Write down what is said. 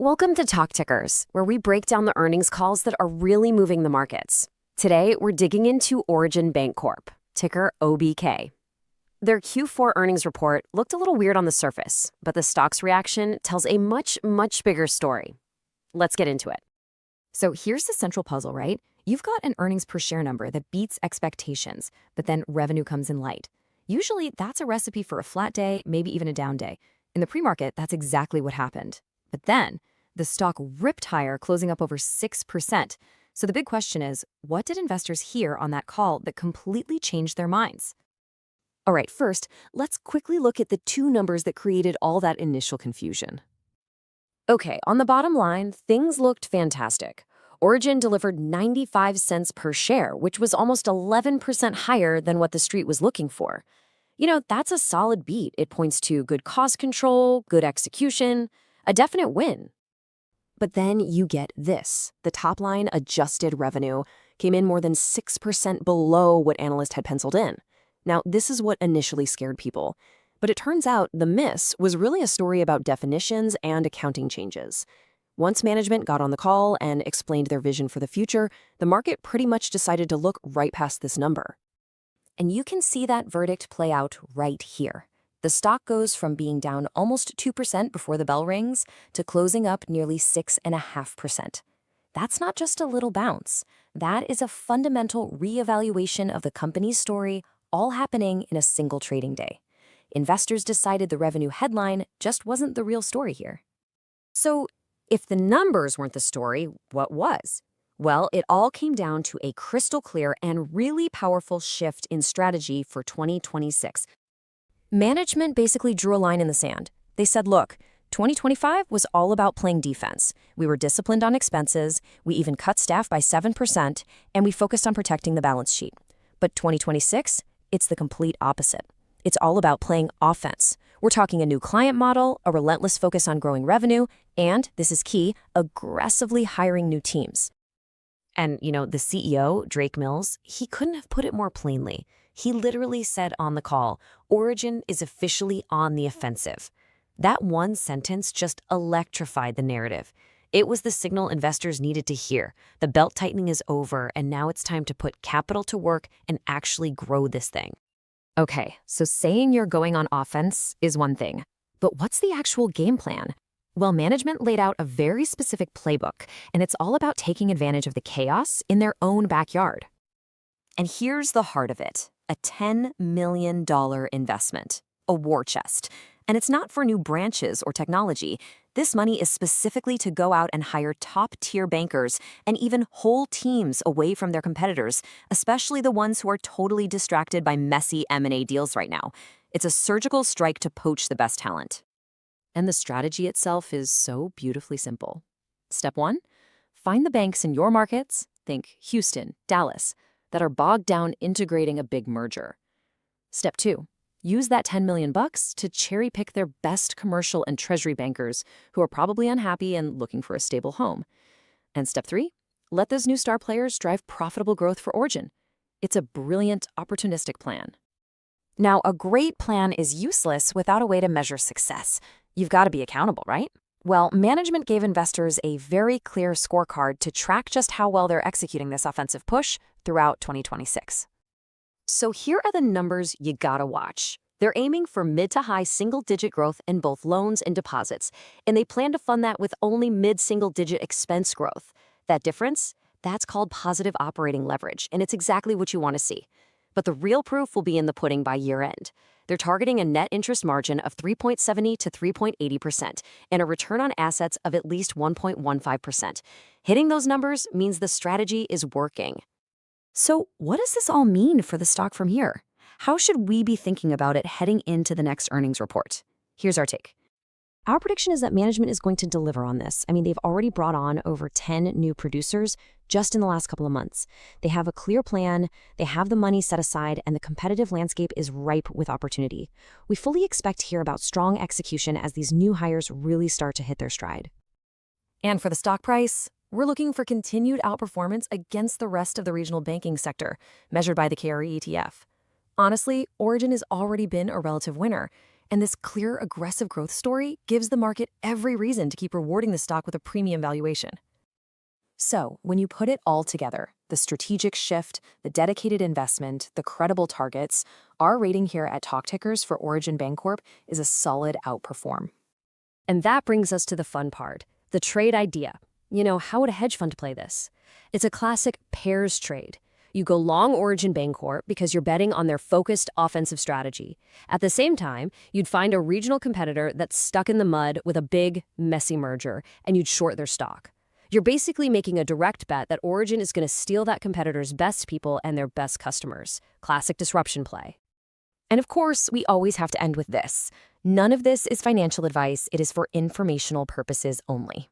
Welcome to Talk Tickers, where we break down the earnings calls that are really moving the markets. Today, we're digging into Origin Bancorp, ticker OBK. Their Q4 earnings report looked a little weird on the surface, but the stock's reaction tells a much bigger story. Let's get into it. So here's the central puzzle, right? You've got an earnings per share number that beats expectations, but then revenue comes in light. Usually, that's a recipe for a flat day, maybe even a down day. In the pre-market, that's exactly what happened. But then, the stock ripped higher, closing up over 6%. So the big question is, what did investors hear on that call that completely changed their minds? All right, first, let's quickly look at the two numbers that created all that initial confusion. Okay, on the bottom line, things looked fantastic. Origin delivered 95 cents per share, which was almost 11% higher than what the street was looking for. That's a solid beat. It points to good cost control, good execution, a definite win. But then you get this. The top line adjusted revenue came in more than 6% below what analysts had penciled in. Now, this is what initially scared people. But it turns out the miss was really a story about definitions and accounting changes. Once management got on the call and explained their vision for the future, the market pretty much decided to look right past this number. And you can see that verdict play out right here. The stock goes from being down almost 2% before the bell rings to closing up nearly 6.5%. That's not just a little bounce. That is a fundamental reevaluation of the company's story, all happening in a single trading day. Investors decided the revenue headline just wasn't the real story here. So, if the numbers weren't the story, what was? Well, it all came down to a crystal clear and really powerful shift in strategy for 2026. Management basically drew a line in the sand. They said, look, 2025 was all about playing defense. We were disciplined on expenses, we even cut staff by 7%, and we focused on protecting the balance sheet. But 2026, it's the complete opposite. It's all about playing offense. We're talking a new client model, a relentless focus on growing revenue, and, this is key, aggressively hiring new teams. And, the CEO, Drake Mills, he couldn't have put it more plainly. He literally said on the call, Origin is officially on the offensive. That one sentence just electrified the narrative. It was the signal investors needed to hear. The belt tightening is over, and now it's time to put capital to work and actually grow this thing. Okay, so saying you're going on offense is one thing. But what's the actual game plan? Well, management laid out a very specific playbook, and it's all about taking advantage of the chaos in their own backyard. And here's the heart of it. A $10 million investment, a war chest. And it's not for new branches or technology. This money is specifically to go out and hire top-tier bankers and even whole teams away from their competitors, especially the ones who are totally distracted by messy M&A deals right now. It's a surgical strike to poach the best talent. And the strategy itself is so beautifully simple. Step 1, find the banks in your markets, think Houston, Dallas, that are bogged down integrating a big merger. Step 2, use that $10 million to cherry pick their best commercial and treasury bankers who are probably unhappy and looking for a stable home. And step 3, let those new star players drive profitable growth for Origin. It's a brilliant, opportunistic plan. Now, a great plan is useless without a way to measure success. You've got to be accountable, right? Well, management gave investors a very clear scorecard to track just how well they're executing this offensive push throughout 2026. So here are the numbers you gotta watch. They're aiming for mid to high single-digit growth in both loans and deposits, and they plan to fund that with only mid-single-digit expense growth. That difference? That's called positive operating leverage, and it's exactly what you want to see. But the real proof will be in the pudding by year-end. They're targeting a net interest margin of 3.70 to 3.80% and a return on assets of at least 1.15%. Hitting those numbers means the strategy is working. So what does this all mean for the stock from here? How should we be thinking about it heading into the next earnings report? Here's our take. Our prediction is that management is going to deliver on this. They've already brought on over 10 new producers just in the last couple of months. They have a clear plan, they have the money set aside, and the competitive landscape is ripe with opportunity. We fully expect to hear about strong execution as these new hires really start to hit their stride. And for the stock price, we're looking for continued outperformance against the rest of the regional banking sector, measured by the KRE ETF. Honestly, Origin has already been a relative winner, And this clear, aggressive growth story gives the market every reason to keep rewarding the stock with a premium valuation. So, when you put it all together, the strategic shift, the dedicated investment, the credible targets, our rating here at Talk Tickers for Origin Bancorp is a solid outperform. And that brings us to the fun part, the trade idea. How would a hedge fund play this? It's a classic pairs trade. You go long Origin Bancorp because you're betting on their focused offensive strategy. At the same time, you'd find a regional competitor that's stuck in the mud with a big, messy merger, and you'd short their stock. You're basically making a direct bet that Origin is going to steal that competitor's best people and their best customers. Classic disruption play. And of course, we always have to end with this. None of this is financial advice. It is for informational purposes only.